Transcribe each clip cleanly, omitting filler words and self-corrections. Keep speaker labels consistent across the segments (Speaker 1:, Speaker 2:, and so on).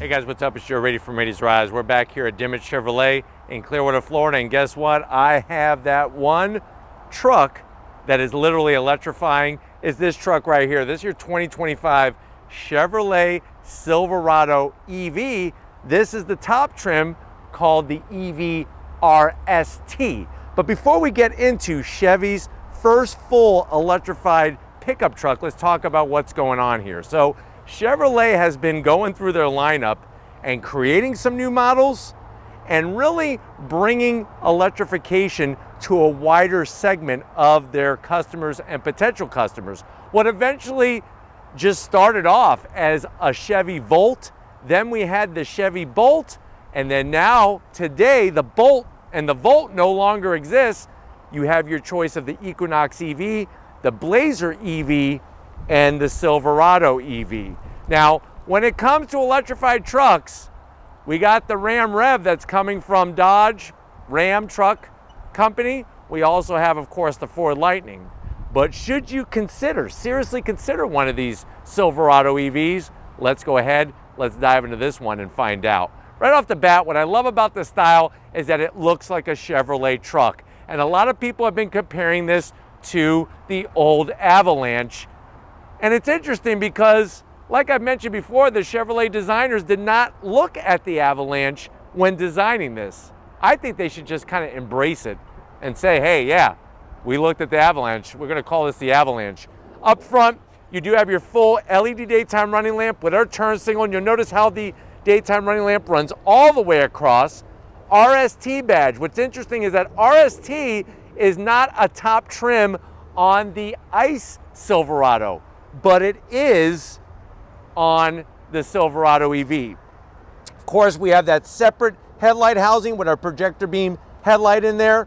Speaker 1: Hey guys, what's up? It's Joe Rady from Rady's Rise. We're back here at Dimmitt Chevrolet in Clearwater, Florida, and guess what? I have that one truck that is literally electrifying. Is this truck right here. This is your 2025 Chevrolet Silverado EV. This is the top trim called the EV RST. But before we get into Chevy's first full electrified pickup truck, let's talk about what's going on here. So Chevrolet has been going through their lineup and creating some new models and really bringing electrification to a wider segment of their customers and potential customers. What eventually just started off as a Chevy Volt, then we had the Chevy Bolt, and then now today the Bolt and the Volt no longer exists. You have your choice of the Equinox EV, the Blazer EV, and the Silverado EV. Now, when it comes to electrified trucks, we got the Ram Rev that's coming from Dodge Ram Truck Company. We also have, of course, the Ford Lightning. But should you seriously consider one of these Silverado EVs? Let's go ahead, let's dive into this one and find out. Right off the bat, what I love about the style is that it looks like a Chevrolet truck. And a lot of people have been comparing this to the old Avalanche. And it's interesting because, like I've mentioned before, the Chevrolet designers did not look at the Avalanche when designing this. I think they should just kind of embrace it and say, hey, yeah, we looked at the Avalanche. We're going to call this the Avalanche. Up front, you do have your full LED daytime running lamp with our turn signal, and you'll notice how the daytime running lamp runs all the way across. RST badge. What's interesting is that RST is not a top trim on the ICE Silverado, but it is on the Silverado EV. Of course, we have that separate headlight housing with our projector beam headlight in there,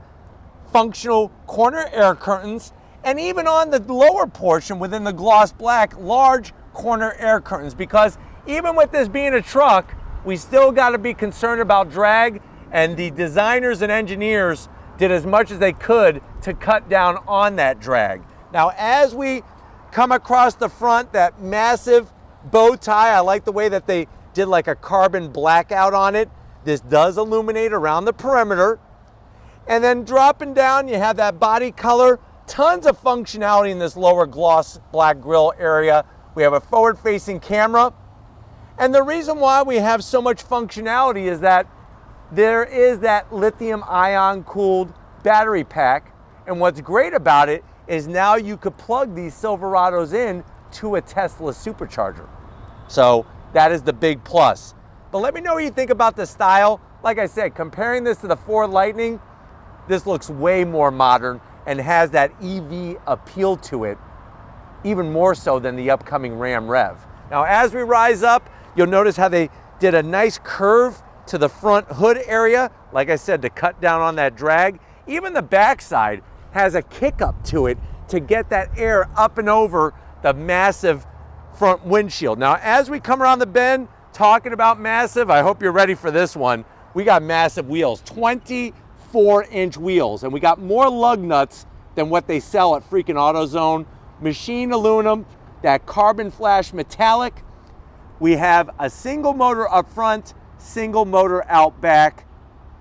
Speaker 1: functional corner air curtains, and even on the lower portion within the gloss black, large corner air curtains, because even with this being a truck, we still got to be concerned about drag, and the designers and engineers did as much as they could to cut down on that drag. Now, as we come across the front, that massive bow tie, I like the way that they did like a carbon blackout on it. This does illuminate around the perimeter. And then dropping down, you have that body color. Tons of functionality in this lower gloss black grille area. We have a forward-facing camera. And the reason why we have so much functionality is that there is that lithium-ion cooled battery pack. And what's great about it is now you could plug these Silverados in to a Tesla supercharger. So that is the big plus. But let me know what you think about the style. Like I said, comparing this to the Ford Lightning, this looks way more modern and has that EV appeal to it, even more so than the upcoming Ram Rev. Now, as we rise up, you'll notice how they did a nice curve to the front hood area, like I said, to cut down on that drag. Even the backside has a kick up to it to get that air up and over the massive front windshield. Now, as we come around the bend, talking about massive, I hope you're ready for this one. We got massive wheels, 24-inch wheels, and we got more lug nuts than what they sell at freaking AutoZone. Machined aluminum, that carbon flash metallic. We have a single motor up front, single motor out back.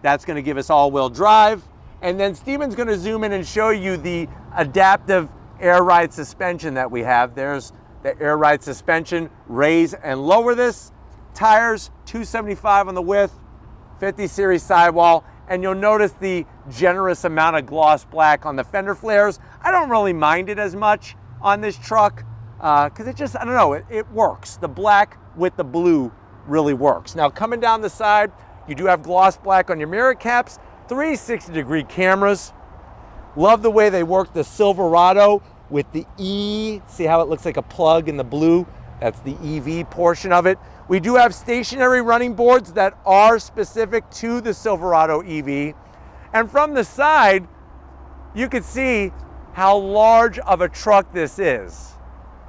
Speaker 1: That's gonna give us all-wheel drive. And then Steven's gonna zoom in and show you the adaptive air ride suspension that we have. There's the air ride suspension, raise and lower this. Tires, 275 on the width, 50 series sidewall, and you'll notice the generous amount of gloss black on the fender flares. I don't really mind it as much on this truck because it just, I don't know, it works. The black with the blue really works. Now, coming down the side, you do have gloss black on your mirror caps, 360-degree cameras. Love the way they work the Silverado with the E. See how it looks like a plug in the blue? That's the EV portion of it. We do have stationary running boards that are specific to the Silverado EV. And from the side, you can see how large of a truck this is.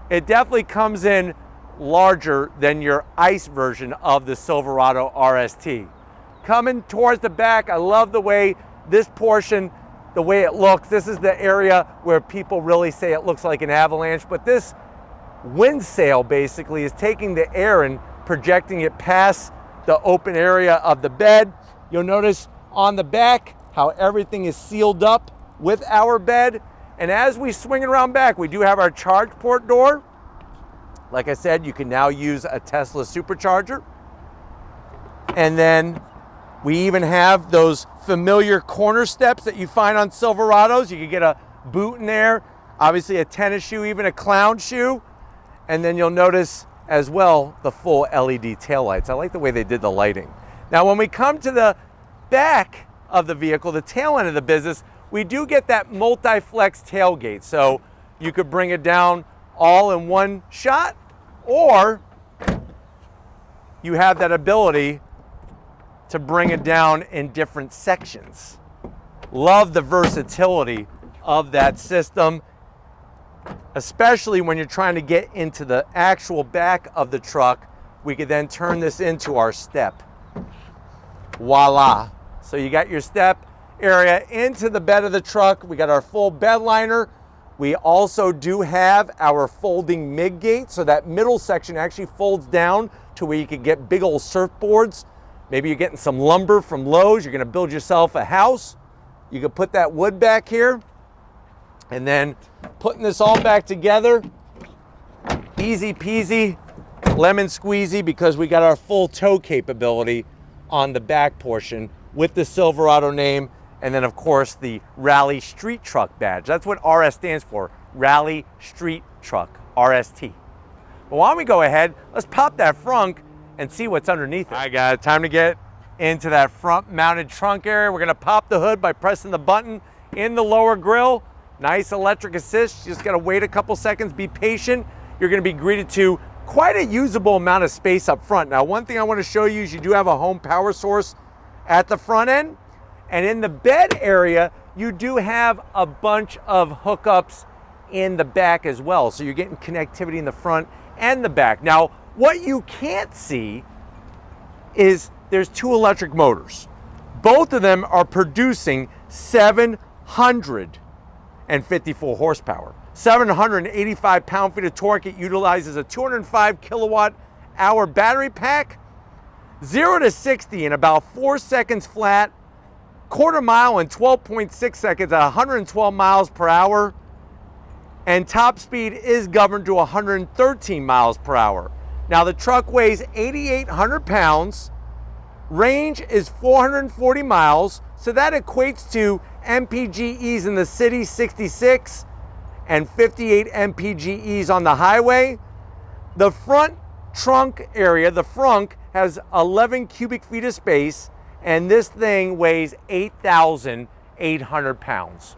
Speaker 1: It definitely comes in larger than your ICE version of the Silverado RST. Coming towards the back, I love the way this portion, the way it looks. This is the area where people really say it looks like an Avalanche, but this wind sail basically is taking the air and projecting it past the open area of the bed. You'll notice on the back how everything is sealed up with our bed. And as we swing it around back, we do have our charge port door. Like I said, you can now use a Tesla supercharger. And then we even have those familiar corner steps that you find on Silverados. You can get a boot in there, obviously a tennis shoe, even a clown shoe. And then you'll notice as well the full LED taillights. I like the way they did the lighting. Now, when we come to the back of the vehicle, the tail end of the business, we do get that multi-flex tailgate. So you could bring it down all in one shot, or you have that ability to bring it down in different sections. Love the versatility of that system, especially when you're trying to get into the actual back of the truck. We could then turn this into our step. Voila. So you got your step area into the bed of the truck. We got our full bed liner. We also do have our folding midgate, so that middle section actually folds down to where you can get big old surfboards. Maybe you're getting some lumber from Lowe's, you're gonna build yourself a house. You can put that wood back here, and then putting this all back together, easy peasy, lemon squeezy, because we got our full tow capability on the back portion with the Silverado name. And then of course the Rally Street Truck badge. That's what RS stands for, Rally Street Truck, RST. But why don't we go ahead, let's pop that frunk and see what's underneath it. All right guys, time to get into that front mounted trunk area. We're gonna pop the hood by pressing the button in the lower grille. Nice electric assist, you just gotta wait a couple seconds, be patient. You're gonna be greeted to quite a usable amount of space up front. Now, one thing I wanna show you is you do have a home power source at the front end. And in the bed area, you do have a bunch of hookups in the back as well. So you're getting connectivity in the front and the back. Now, what you can't see is there's two electric motors. Both of them are producing 754 horsepower, 785 pound-feet of torque. It utilizes a 205 kilowatt hour battery pack, 0 to 60 in about 4 seconds flat, quarter mile in 12.6 seconds at 112 miles per hour, and top speed is governed to 113 miles per hour. Now the truck weighs 8,800 pounds, range is 440 miles, so that equates to MPGEs in the city 66 and 58 MPGEs on the highway. The front trunk area, the frunk, has 11 cubic feet of space, and this thing weighs 8,800 pounds.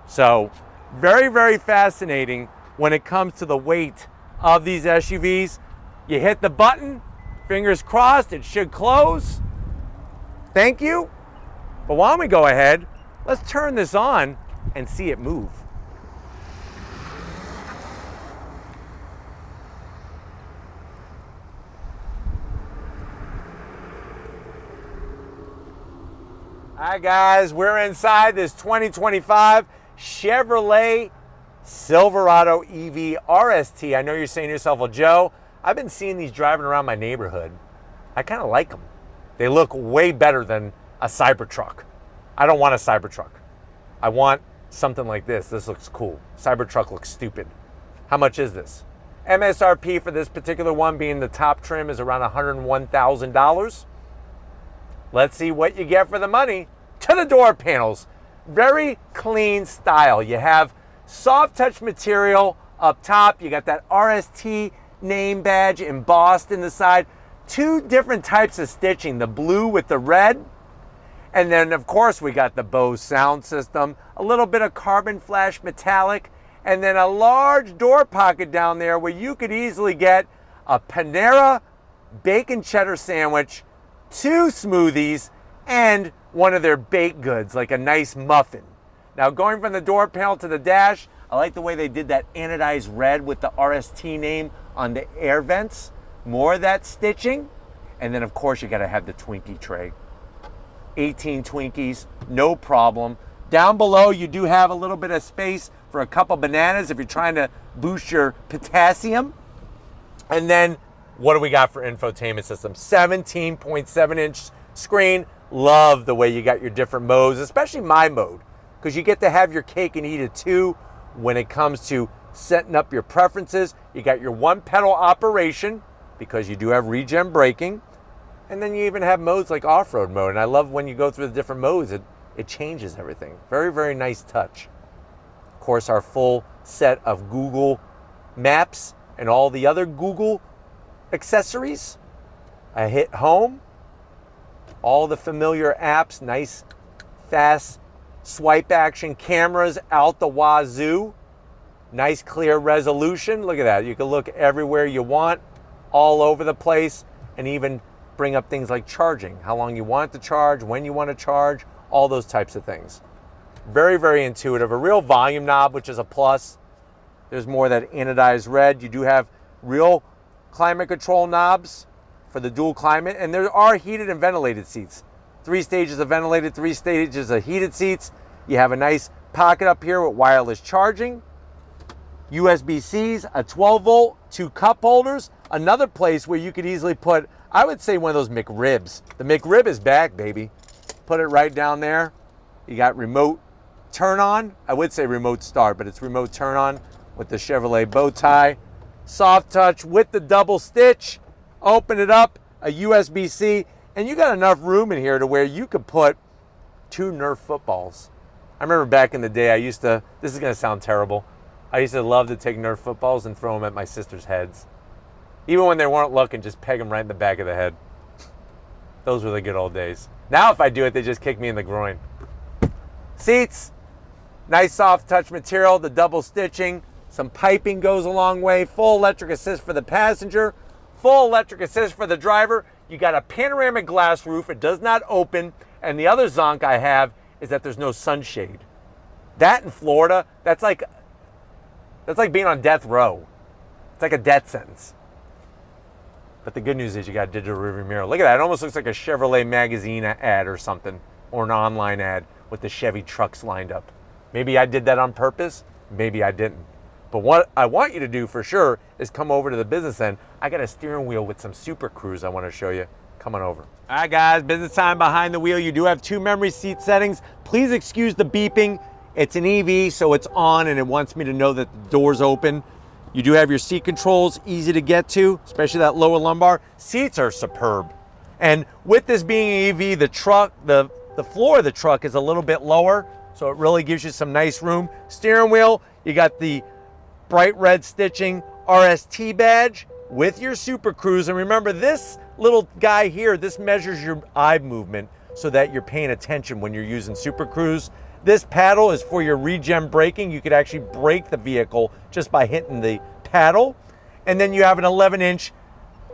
Speaker 1: So very, very fascinating when it comes to the weight of these SUVs. You hit the button, fingers crossed, it should close. Thank you. But why don't we go ahead, let's turn this on and see it move. All right, guys, we're inside this 2025 Chevrolet Silverado EV RST. I know you're saying to yourself, well, Joe, I've been seeing these driving around my neighborhood. I kind of like them. They look way better than a Cybertruck. I don't want a Cybertruck. I want something like this. This looks cool. Cybertruck looks stupid. How much is this? MSRP for this particular one, being the top trim, is around $101,000. Let's see what you get for the money. To the door panels, very clean style. You have soft touch material up top. You got that RST name badge embossed in the side. Two different types of stitching, the blue with the red. And then of course we got the Bose sound system, a little bit of carbon flash metallic, and then a large door pocket down there where you could easily get a Panera bacon cheddar sandwich, 2 smoothies, and one of their baked goods, like a nice muffin. Now, going from the door panel to the dash, I like the way they did that anodized red with the RST name on the air vents. More of that stitching. And then, of course, you gotta have the Twinkie tray. 18 Twinkies, no problem. Down below, you do have a little bit of space for a couple bananas if you're trying to boost your potassium. And then What do we got for infotainment system? 17.7-inch screen. Love the way you got your different modes, especially my mode, because you get to have your cake and eat it too when it comes to setting up your preferences. You got your one pedal operation because you do have regen braking. And then you even have modes like off-road mode. And I love when you go through the different modes, it changes everything. Very, very nice touch. Of course, our full set of Google Maps and all the other Google accessories. I hit home. All the familiar apps, nice, fast swipe action cameras out the wazoo. Nice clear resolution. Look at that. You can look everywhere you want, all over the place, and even bring up things like charging, how long you want it to charge, when you want to charge, all those types of things. Very, very intuitive. A real volume knob, which is a plus. There's more of that anodized red. You do have real climate control knobs for the dual climate, and there are heated and ventilated seats. 3 stages of ventilated, 3 stages of heated seats. You have a nice pocket up here with wireless charging. USB-Cs, a 12-volt, 2 cup holders. Another place where you could easily put, I would say, one of those McRibs. The McRib is back, baby. Put it right down there. You got remote turn on. I would say remote start, but it's remote turn on with the Chevrolet bow tie. Soft touch with the double stitch. Open it up, a USB-C, and you got enough room in here to where you could put 2 Nerf footballs. I remember back in the day, I used to, this is gonna sound terrible, I used to love to take Nerf footballs and throw them at my sister's heads. Even when they weren't looking, just peg them right in the back of the head. Those were the good old days. Now if I do it, they just kick me in the groin. Seats, nice soft touch material, the double stitching, some piping goes a long way, full electric assist for the passenger, full electric assist for the driver. You got a panoramic glass roof, it does not open, and the other zonk I have is that there's no sunshade. That in Florida, that's like being on death row. It's like a death sentence. But the good news is you got a digital rearview mirror. Look at that, it almost looks like a Chevrolet magazine ad or something, or an online ad with the Chevy trucks lined up. Maybe I did that on purpose, maybe I didn't. But what I want you to do for sure is come over to the business end. I got a steering wheel with some Super Cruise I want to show you. Come on over. All right, guys, business time behind the wheel. You do have 2 memory seat settings. Please excuse the beeping. It's an EV, so it's on and it wants me to know that the door's open. You do have your seat controls, easy to get to, especially that lower lumbar. Seats are superb. And with this being an EV, the truck, the floor of the truck is a little bit lower, so it really gives you some nice room. Steering wheel, you got the bright red stitching RST badge with your Super Cruise. And remember, this little guy here, this measures your eye movement so that you're paying attention when you're using Super Cruise. This paddle is for your regen braking. You could actually brake the vehicle just by hitting the paddle. And then you have an 11-inch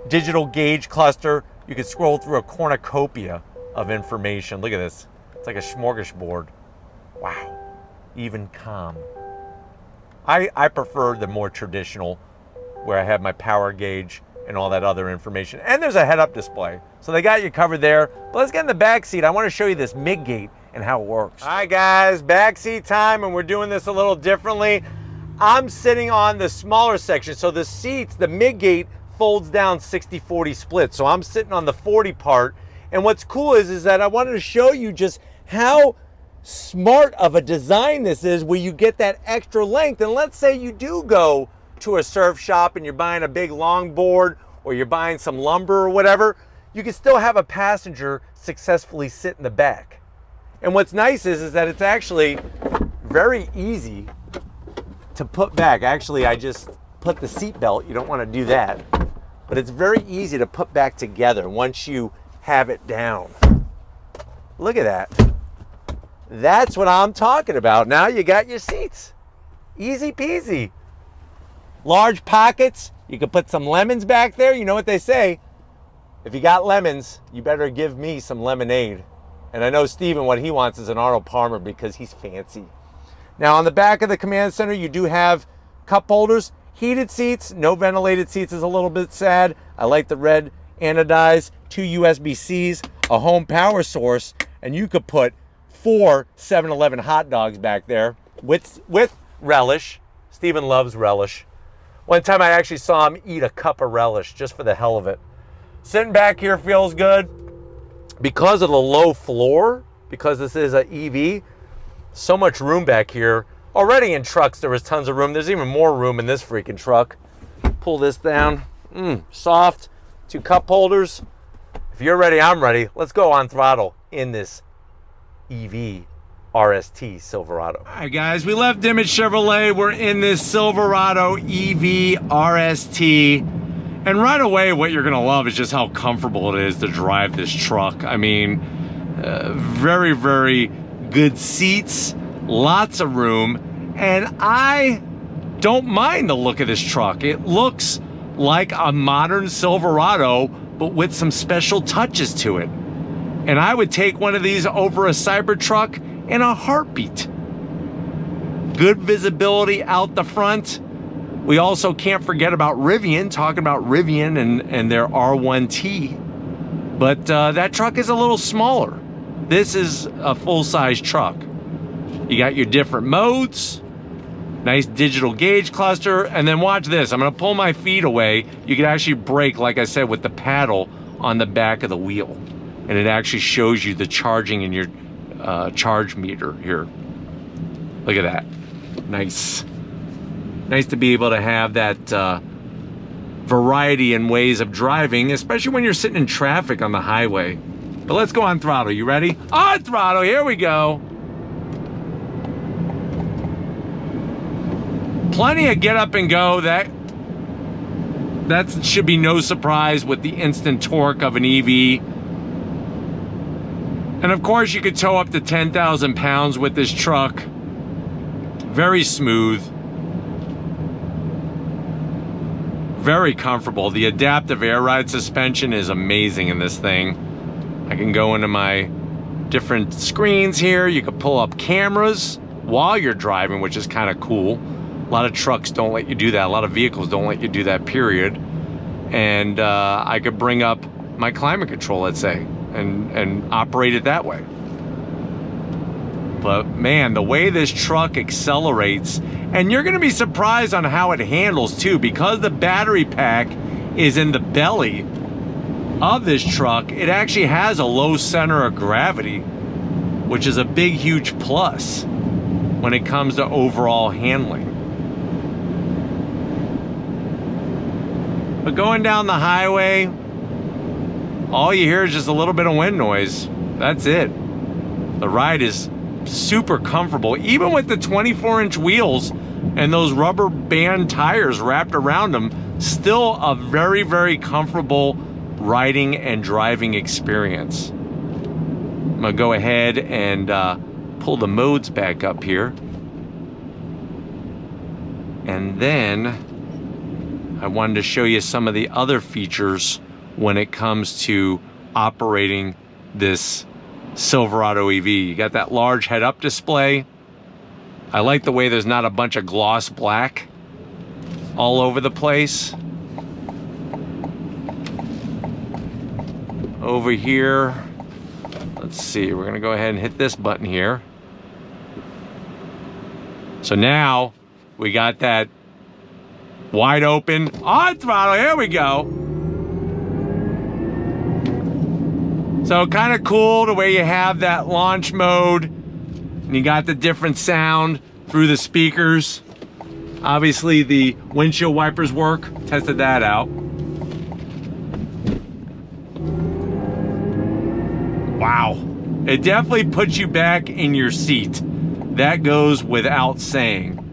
Speaker 1: digital gauge cluster. You could scroll through a cornucopia of information. Look at this. It's like a smorgasbord. Wow. Even calm. I prefer the more traditional where I have my power gauge and all that other information. And there's a head-up display. So they got you covered there. But let's get in the back seat. I want to show you this midgate and how it works. All right, guys, back seat time, and we're doing this a little differently. I'm sitting on the smaller section. So the seats, the midgate folds down 60-40 split. So I'm sitting on the 40 part. And what's cool is that I wanted to show you just how smart of a design this is, where you get that extra length. And let's say you do go to a surf shop and you're buying a big longboard or you're buying some lumber or whatever, you can still have a passenger successfully sit in the back. And what's nice is that it's actually very easy to put back. Actually, I just put the seat belt. You don't want to do that, but it's very easy to put back together once you have it down. Look at that. That's what I'm talking about. Now you got your seats. Easy peasy. Large pockets. You can put some lemons back there. You know what they say. If you got lemons, you better give me some lemonade. And I know Steven, what he wants is an Arnold Palmer because he's fancy. Now on the back of the command center, you do have cup holders, heated seats. No ventilated seats is a little bit sad. I like the red anodized, 2 USB-Cs, a home power source, and you could put 4 7-Eleven hot dogs back there with relish. Steven loves relish. One time I actually saw him eat a cup of relish just for the hell of it. Sitting back here feels good. Because of the low floor, because this is an EV, so much room back here. Already in trucks there was tons of room. There's even more room in this freaking truck. Pull this down. Soft. 2 cup holders. If you're ready, I'm ready. Let's go on throttle in this EV RST Silverado. All right, guys, we left Dimmitt Chevrolet. We're in this Silverado EV RST. And right away, what you're gonna love is just how comfortable it is to drive this truck. I mean, very, very good seats, lots of room, and I don't mind the look of this truck. It looks like a modern Silverado, but with some special touches to it. And I would take one of these over a Cybertruck in a heartbeat. Good visibility out the front. We also can't forget about Rivian, talking about Rivian and their R1T. But that truck is a little smaller. This is a full-size truck. You got your different modes, nice digital gauge cluster, and then watch this. I'm gonna pull my feet away. You can actually brake, like I said, with the paddle on the back of the wheel. And it actually shows you the charging in your charge meter here. Look at that. Nice. Nice to be able to have that variety in ways of driving, especially when you're sitting in traffic on the highway. But let's go on throttle. You ready? On throttle, here we go. Plenty of get up and go. That should be no surprise with the instant torque of an EV. And of course you could tow up to 10,000 pounds with this truck. Very smooth. Very comfortable. The adaptive air ride suspension is amazing in this thing. I can go into my different screens here. You can pull up cameras while you're driving, which is kind of cool. A lot of trucks don't let you do that. A lot of vehicles don't let you do that, period. And I could bring up my climate control, let's say, and operate it that way. But man, the way this truck accelerates, and you're gonna be surprised on how it handles too, because the battery pack is in the belly of this truck. It actually has a low center of gravity, which is a big, huge plus when it comes to overall handling. But going down the highway, all you hear is just a little bit of wind noise. That's it. The ride is super comfortable, even with the 24-inch wheels and those rubber band tires wrapped around them. Still a very, very comfortable riding and driving experience. I'm gonna go ahead and pull the modes back up here, and then I wanted to show you some of the other features when it comes to operating this Silverado EV. You got that large head-up display. I like the way there's not a bunch of gloss black all over the place. Over here, let's see, we're gonna go ahead and hit this button here. So now we got that wide open on throttle. Here we go. So kind of cool the way you have that launch mode, and you got the different sound through the speakers. Obviously the windshield wipers work, tested that out. Wow, it definitely puts you back in your seat. That goes without saying.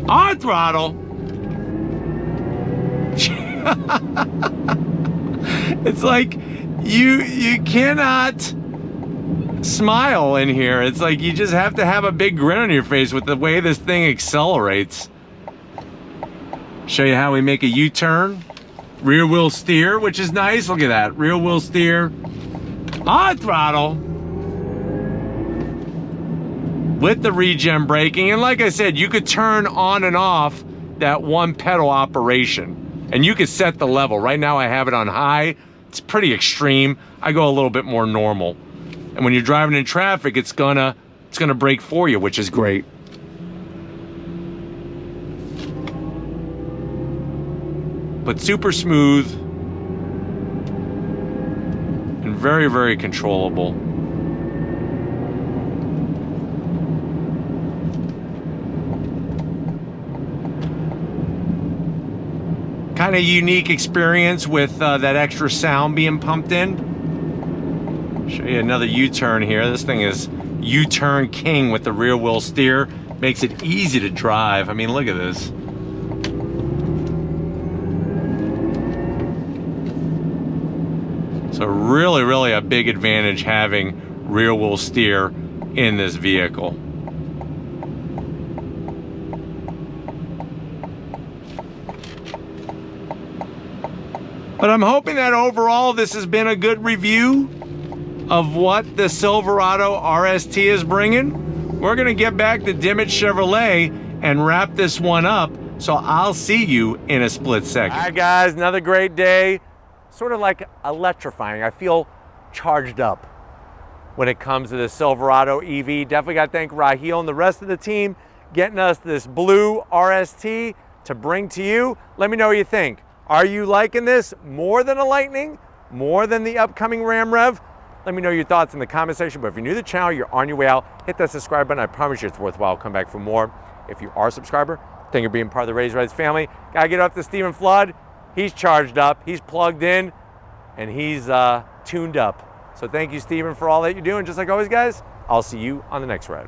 Speaker 1: On throttle. It's like you cannot smile in here. It's like you just have to have a big grin on your face with the way this thing accelerates. Show you how we make a U-turn. Rear wheel steer, which is nice. Look at that, rear wheel steer. On throttle. With the regen braking. And like I said, you could turn on and off that one pedal operation. And you could set the level. Right now I have it on high. It's pretty extreme. I go a little bit more normal. And when you're driving in traffic, it's gonna brake for you, which is great. but super smooth and very, very controllable. Kind of unique experience with that extra sound being pumped in. Show you another U-turn here. This thing is U-turn king with the rear wheel steer. Makes it easy to drive. I mean, look at this. So really, really a big advantage having rear wheel steer in this vehicle. But I'm hoping that overall this has been a good review of what the Silverado RST is bringing. We're gonna get back to Dimmitt Chevrolet and wrap this one up, so I'll see you in a split second. All right guys, another great day. Sort of like electrifying. I feel charged up when it comes to the Silverado EV. Definitely gotta thank Raheel and the rest of the team getting us this blue RST to bring to you. Let me know what you think. Are you liking this more than a Lightning? More than the upcoming Ram Rev? Let me know your thoughts in the comment section. But if you're new to the channel, you're on your way out, hit that subscribe button. I promise you it's worthwhile. Come back for more. If you are a subscriber, thank you for being part of the Raised Rides family. Gotta get up to Stephen Flood. He's charged up, he's plugged in, and he's tuned up. So thank you, Stephen, for all that you're doing. Just like always, guys, I'll see you on the next ride.